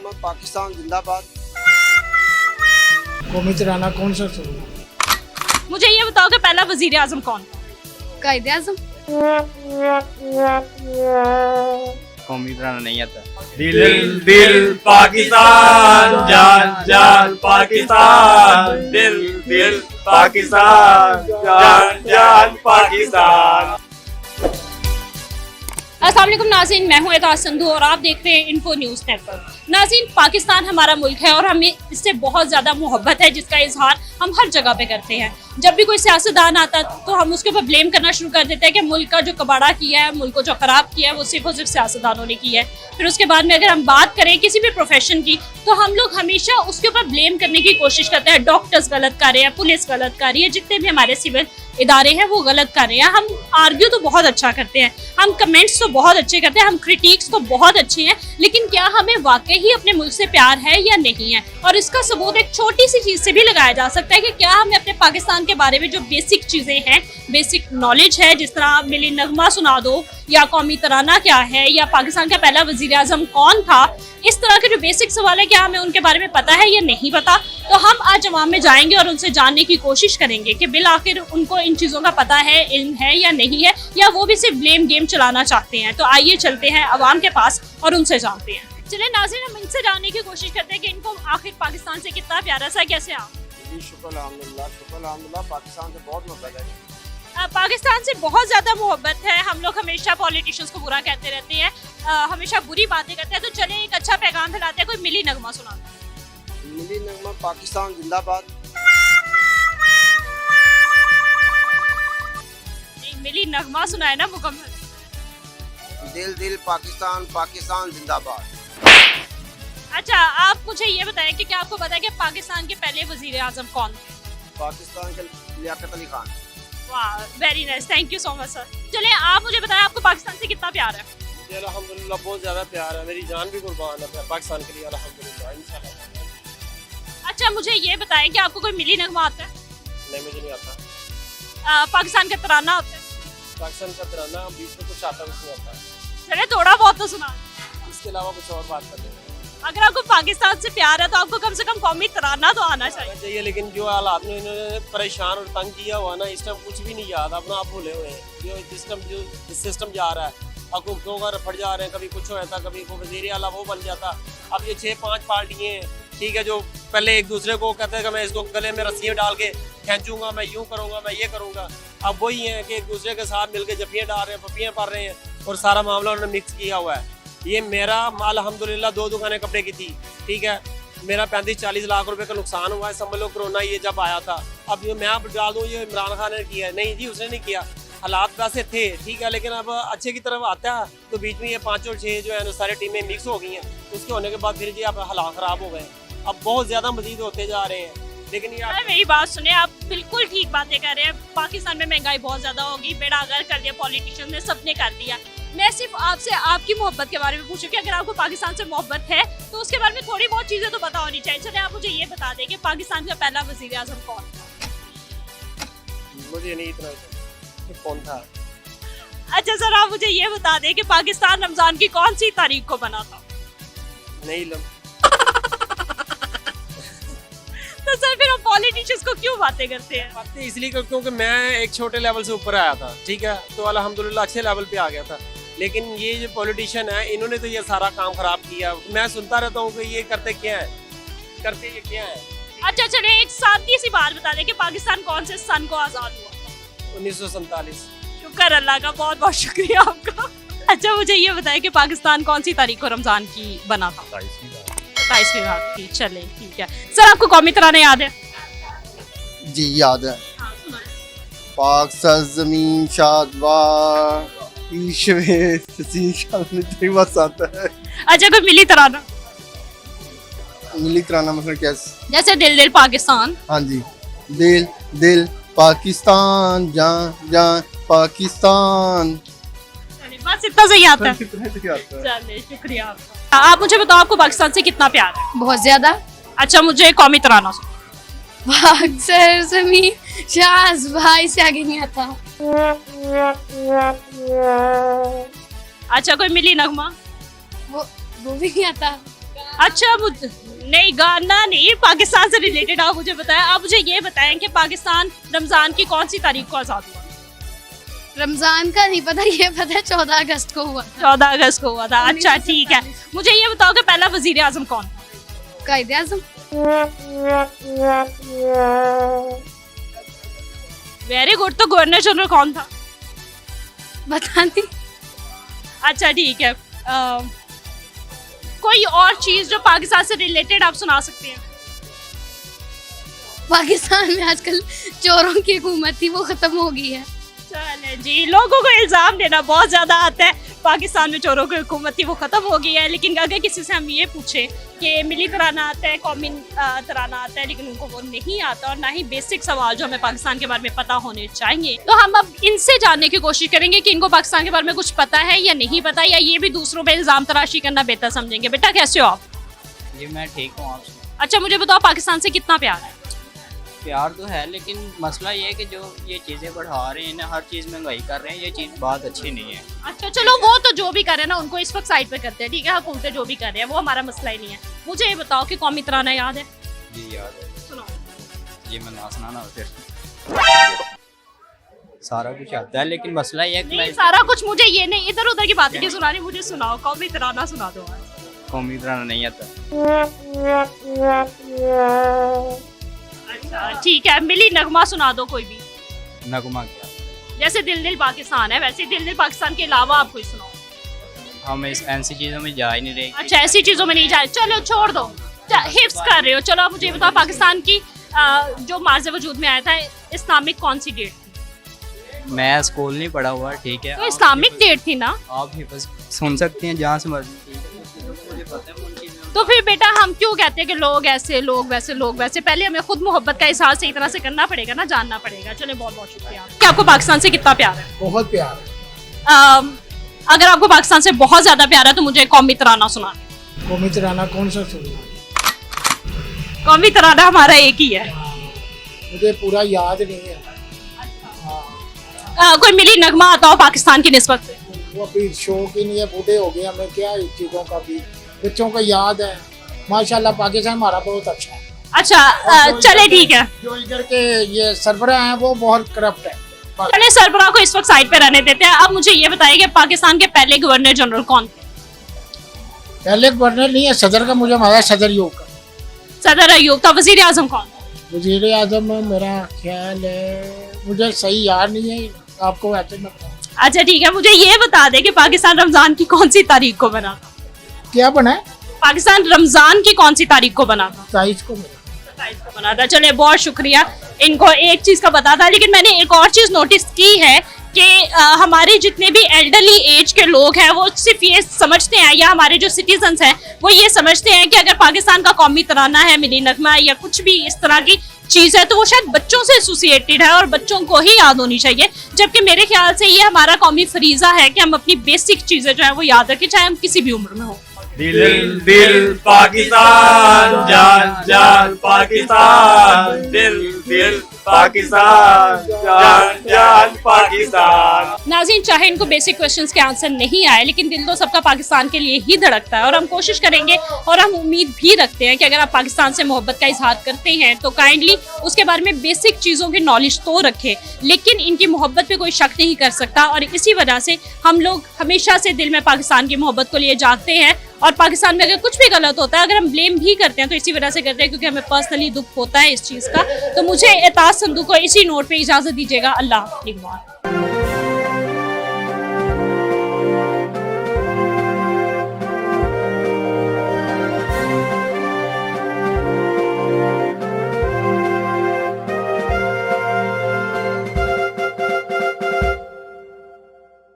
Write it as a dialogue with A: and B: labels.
A: नगमा पाकिस्तान जिंदाबाद।
B: कौमी तराना कौन सा सुन?
C: मुझे ये बताओ कि पहला वजीर आजम कौन था?
D: कायदे आजम।
E: कौमी तराना नहीं आता।
F: दिल दिल पाकिस्तान, जान जान पाकिस्तान, दिल दिल पाकिस्तान, जान जान पाकिस्तान।
C: अस्सलाम वालेकुम नाज़रीन, मैं हूँ एताज संधू और आप देख रहे हैं इन्फो न्यूज़ नेटवर्क। नाज़रीन, पाकिस्तान हमारा मुल्क है और हमें इससे बहुत ज़्यादा मोहब्बत है, जिसका इजहार हम हर जगह पे करते हैं। जब भी कोई सियासतदान आता तो हम उसके ऊपर ब्लेम करना शुरू कर देते हैं कि मुल्क का जो कबाड़ा किया है, मुल्क को जो ख़राब किया है, वो सिर्फ और सिर्फ सियासतदानों ने की है। फिर उसके बाद में अगर हम बात करें किसी भी प्रोफेशन की, तो हम लोग हमेशा उसके ऊपर ब्लेम करने की कोशिश करते हैं। डॉक्टर्स गलत कर रहे हैं, पुलिस गलत कर रही है, जितने भी हमारे सिविल इदारे हैं वो गलत कर रहे हैं। हम आर्ग्यू तो बहुत अच्छा करते हैं, हम कमेंट्स तो बहुत अच्छे करते हैं, हम क्रिटिक्स तो बहुत अच्छे हैं, लेकिन क्या हमें वाकई ही अपने मुल्क से प्यार है या नहीं है? और इसका सबूत एक छोटी सी चीज़ से भी लगाया जा सकता है कि क्या हमें अपने पाकिस्तान के बारे में जो बेसिक चीज़ें हैं, बेसिक नॉलेज है, जिस तरह आप मिली नगमा सुना दो, या कौमी तराना क्या है, या पाकिस्तान का पहला वजीर आजम कौन था, इस तरह के जो बेसिक सवाल है, क्या हमें उनके बारे में पता है या नहीं पता? तो हम आज अवाम में जाएंगे और उनसे जानने की कोशिश करेंगे कि बिल आखिर उनको इन चीज़ों का पता है, इल्म है या नहीं है, या वो भी सिर्फ ब्लेम गेम चलाना चाहते हैं। तो आइए चलते हैं अवाम के पास और उनसे जानते हैं। चलिए नाज़रीन, हम इनसे जानने की कोशिश करते हैं कि इनको आखिर पाकिस्तान से कितना प्यारा सा, कैसे आप?
A: जी शुक्र अल्हम्दुलिल्लाह, पाकिस्तान से बहुत मोहब्बत है।
C: पाकिस्तान से बहुत ज़्यादा मोहब्बत है। हम लोग हमेशा पॉलिटिशियंस को बुरा कहते रहते हैं, हमेशा बुरी बातें करते हैं। तो चले एक अच्छा पैगाम फैलाते हैं, कोई मिली नगमा सुनाता है।
A: मिली नगमा पाकिस्तान जिंदाबाद।
C: मिली नगमा सुनाए ना मुकम्मल।
A: दिल दिल पाकिस्तान, पाकिस्तान जिंदाबाद।
C: अच्छा, आप मुझे ये बताएं कि क्या आपको पता है कि पाकिस्तान के पहले वजीर आजम कौन थे?
A: पाकिस्तान के लियाकत अली खान।
C: वाह, very nice, thank you so much sir. चलिए आप मुझे बताएं, आपको पाकिस्तान से कितना प्यार है?
F: मुझे अल्हम्दुलिल्लाह बहुत ज़्यादा प्यार है, मेरी जान भी कुर्बान है पाकिस्तान के लिए अल्हम्दुलिल्लाह इंशाल्लाह।
C: अच्छा, मुझे ये बताएं कि आपको कोई मिली नगमा आता है?
F: नहीं, मुझे नहीं आता।
C: पाकिस्तान का तराना आता है?
F: पाकिस्तान का तराना बीच में कुछ आता कुछ नहीं आता,
C: चलिए थोड़ा बहुत तो सुना।
F: इसके अलावा कुछ और बात कर लें।
C: अगर आपको पाकिस्तान से प्यार है तो आपको कम से कम कौमी तराना तो आना चाहिए।
F: लेकिन जो हालात में इन्होंने परेशान और तंग किया हुआ ना, इस टाइम कुछ भी नहीं याद, अपना आप भूले हुए हैं। जो सिस्टम जा रहा है, हुकूमतों का रफड़ जा रहे हैं, कभी कुछ होता, कभी वो वज़ीर आला वो बन जाता। अब ये 6-5 पार्टियाँ हैं, ठीक है, जो पहले एक दूसरे को कहते हैं कि मैं इसको गले में रस्सियाँ डाल के खींचूंगा, मैं यूँ करूँगा, मैं ये करूँगा। अब वही है कि एक दूसरे के साथ मिलकर जफियाँ डाल रहे हैं, पपियाँ पड़ रहे हैं, और सारा मामला उन्होंने मिक्स किया हुआ है। ये मेरा माल अल्हम्दुलिल्लाह 2 दुकानें कपड़े की थी, ठीक है, मेरा 35-40 लाख रुपए का नुकसान हुआ है। समझ लो कोरोना ये जब आया था। अब ये मैं बता दूँ ये इमरान खान ने किया है? नहीं जी, उसने नहीं किया। हालात वैसे थे, ठीक है, लेकिन अब अच्छे की तरफ आता है तो बीच में ये 5 और 6 जो है सारी टीमें मिक्स हो गई हैं। उसके होने के बाद फिर जी अब हालात ख़राब हो गए, अब बहुत ज़्यादा मजीद होते जा रहे हैं। लेकिन ये
C: मेरी बात सुने, आप बिल्कुल ठीक बातें कर रहे हैं। पाकिस्तान में महंगाई बहुत ज़्यादा होगी, बेड़ा गर्क कर दिया पॉलिटिशियन ने, सबने कर दिया। मैं सिर्फ आपसे आपकी मोहब्बत के बारे में पूछूं कि अगर आपको पाकिस्तान से मोहब्बत है तो उसके बारे में थोड़ी बहुत चीज़ें तो पता होनी चाहिए। चलिए आप मुझे ये बता दें कि पाकिस्तान का पहला वज़ीर आज़म कौन था?
F: मुझे नहीं इतना कौन था।
C: अच्छा सर, आप मुझे ये बता दें कि पाकिस्तान रमज़ान की कौन सी तारीख को बना था?
F: नहीं
C: तो सर फिर हम पॉलिटिशियंस को क्यों बातें करते हैं?
F: बातें इसलिए क्योंकि मैं एक छोटे लेवल से ऊपर आया था, ठीक है, तो अल्हम्दुलिल्लाह अच्छे लेवल पे आ गया था। लेकिन ये जो पॉलिटिशियन है, इन्होंने तो ये सारा काम खराब किया। मैं सुनता रहता हूँ कि ये करते क्या है, करते ये क्या है।
C: अच्छा चलिए एक सादी सी बात बता दें कि पाकिस्तान कौन से सन को आज़ाद हुआ?
F: 1947।
C: शुक्र अल्लाह का, बहुत बहुत शुक्रिया आपका। अच्छा मुझे ये बताएं कि पाकिस्तान कौन सी तारीख को रमज़ान की बना था? 27वीं रात की। चले ठीक है सर, आपको कौमी तराना याद है?
A: जी याद है। पाक सरज़मीन शादवार बस आता है।
C: अच्छा कोई मिली तराना?
A: मिली तराना मतलब क्या?
C: जैसे दिल दिल पाकिस्तान।
A: हाँ जी, दिल दिल पाकिस्तान, जान जान पाकिस्तान।
C: बस इतना सही आता है। चलिए शुक्रिया आपका। आप मुझे बताओ, आपको पाकिस्तान से कितना प्यार है?
D: बहुत ज्यादा।
C: अच्छा मुझे कौमी तराना सुनाओ।
D: पाक सरज़मीं शाज भाई से आगे नहीं आता।
C: अच्छा कोई मिली नगमा?
D: वो भी नहीं आता।
C: अच्छा नहीं, गाना नहीं, पाकिस्तान से रिलेटेड आप मुझे बताएं। आप मुझे ये बताएं कि पाकिस्तान रमजान की कौन सी तारीख को आज़ाद हुआ?
D: रमजान का नहीं पता, ये पता है 14 अगस्त को हुआ।
C: 14 अगस्त को हुआ था। अच्छा ठीक है, मुझे ये बताओ कि पहला वजीर आजम कौन था?
D: कायदे आजम।
C: Very good. तो गवर्नर जनरल कौन था?
D: बता नहीं।
C: अच्छा ठीक है, कोई और चीज जो पाकिस्तान से रिलेटेड आप सुना सकते हैं?
D: पाकिस्तान में आजकल चोरों की हुकूमत थी, वो खत्म हो गई है।
C: चले जी, लोगों को इल्जाम देना बहुत ज्यादा आता है। पाकिस्तान में चोरों की हुकूमत थी, वो खत्म हो गई है। लेकिन अगर किसी से हम ये पूछे कि मिली तराना आता है, कौमी तराना आता है, लेकिन उनको वो नहीं आता, और ना ही बेसिक सवाल जो हमें पाकिस्तान के बारे में पता होने चाहिए, तो हम अब इनसे जानने की कोशिश करेंगे कि इनको पाकिस्तान के बारे में कुछ पता है या नहीं पता, या ये भी दूसरों पे इल्जाम तराशी करना बेहतर समझेंगे। बेटा कैसे हो आप?
E: जी मैं ठीक हूँ, आपसे
C: अच्छा मुझे बताओ, पाकिस्तान से कितना प्यार है?
E: प्यार तो है, लेकिन मसला ये है कि जो ये चीज़ें बढ़ा रहे हैं ना, हर चीज़ महंगाई कर रहे हैं, ये चीज़ बात अच्छी नहीं है।
C: अच्छा चलो, वो तो जो भी कर रहे हैं ना, उनको इस वक्त साइड पे करते हैं, ठीक है। हुकूमतें जो भी कर रहे हैं वो हमारा मसला ही नहीं है। मुझे ये बताओ कि कौमी तराना याद है?
E: जी याद है।
C: सुनाओ।
E: ये मैं ना सुनाना फिर सारा कुछ आता है, लेकिन मसला ये है कि
C: नहीं
E: मैं
C: सारा कुछ मुझे ये नहीं, इधर उधर की बातें नहीं सुनानी, मुझे सुनाओ, कौमी तराना सुना दो।
E: कौमी तराना नहीं आता।
C: अच्छा ठीक है, मिली नगमा सुना दो कोई भी।
E: नगमा क्या?
C: जैसे दिल दिल पाकिस्तान है, वैसे दिल दिल पाकिस्तान के अलावा आप कोई सुनाओ।
E: हम इस ऐसी चीज़ों में जा ही नहीं रहे।
C: अच्छा ऐसी चीजों में नहीं जाए, चलो छोड़ दो, हिफ्स कर रहे हो। चलो आप मुझे बताओ, पाकिस्तान की जो मार्ज वजूद में आया था, इस्लामिक कौन सी डेट थी?
E: मैं स्कूल नहीं पढ़ा हुआ, ठीक है।
C: तो इस्लामिक डेट थी ना?
E: आप ही बस सुन सकते हैं जहाँ से मर्जी, मुझे पता है उन चीज़ों।
C: तो फिर बेटा हम क्यों कहते हैं कि लोग ऐसे, लोग वैसे, लोग वैसे? पहले हमें खुद मोहब्बत का इजहार सही तरह से करना पड़ेगा ना, जानना पड़ेगा। चले बहुत बहुत शुक्रिया। क्या आपको पाकिस्तान से कितना प्यार है?
A: बहुत प्यार है।
C: अगर आपको पाकिस्तान से बहुत ज्यादा प्यार है तो मुझे कौमी तराना सुना।
A: कौमी तराना कौन सा सुनना?
C: कौमी तराना हमारा एक ही है।
A: मुझे पूरा याद नहीं है।
C: कोई मिली नगमा आता हो पाकिस्तान की निस्बत से?
A: वो अभी शौक ही नहीं है, बूढ़े हो गए, हमें क्या इन चीज़ों का भी। बच्चों को याद है। माशाल्लाह पाकिस्तान हमारा बहुत अच्छा है।
C: अच्छा चले ठीक है।
A: जो इधर के ये सरबराह हैं वो बहुत करप्ट है।
C: चले सरबराह को इस वक्त साइड पे रहने देते हैं। अब मुझे ये बताइए कि पाकिस्तान के पहले गवर्नर जनरल कौन थे?
A: पहले गवर्नर नहीं है, सदर का मुझे मालूम है, सदर यूब का।
C: सदर अयूब था। वजीर आजम कौन थे?
A: वजीर आजम मेरा ख्याल है, मुझे सही याद नहीं है, आपको ऐसे में।
C: अच्छा ठीक है, मुझे ये बता दे कि पाकिस्तान रमजान की कौन सी तारीख को बना था?
A: क्या बना है?
C: पाकिस्तान रमजान की कौन सी तारीख को बना था?
A: 27 को बना।
C: 27 को बना था। चले बहुत शुक्रिया, इनको एक चीज का पता था। लेकिन मैंने एक और चीज नोटिस की है कि हमारे जितने भी एल्डरली एज के लोग हैं वो सिर्फ ये समझते हैं, या हमारे जो सिटीजन्स हैं वो ये समझते हैं कि अगर पाकिस्तान का कौमी तराना है, मिली नगमा या कुछ भी इस तरह की चीज है, तो वो शायद बच्चों से एसोसिएटेड है और बच्चों को ही याद होनी चाहिए। जबकि मेरे ख्याल से ये हमारा कौमी फरीजा है कि हम अपनी बेसिक चीजें जो है वो याद रखें, चाहे हम किसी भी उम्र में हो।
B: दिल दिल पाकिस्तान, जान जान पाकिस्तान, दिल दिल पाकिस्तान, जान जान पाकिस्तान।
C: नाज़रीन, चाहे इनको बेसिक क्वेश्चंस के आंसर नहीं आए, लेकिन दिल तो सबका पाकिस्तान के लिए ही धड़कता है, और हम कोशिश करेंगे और हम उम्मीद भी रखते हैं कि अगर आप पाकिस्तान से मोहब्बत का इजहार करते हैं तो काइंडली उसके बारे में बेसिक चीज़ों की नॉलेज तो रखें। लेकिन इनकी मोहब्बत पे कोई शक नहीं कर सकता, और इसी वजह से हम लोग हमेशा से दिल में पाकिस्तान की मोहब्बत को लिए जाते हैं। और पाकिस्तान में अगर कुछ भी गलत होता है, अगर हम ब्लेम भी करते हैं तो इसी वजह से करते हैं क्योंकि हमें पर्सनली दुख होता है इस चीज़ का। तो मुझे एताज संधू को इसी नोट पे इजाज़त दीजिएगा। अल्लाह निगहबान।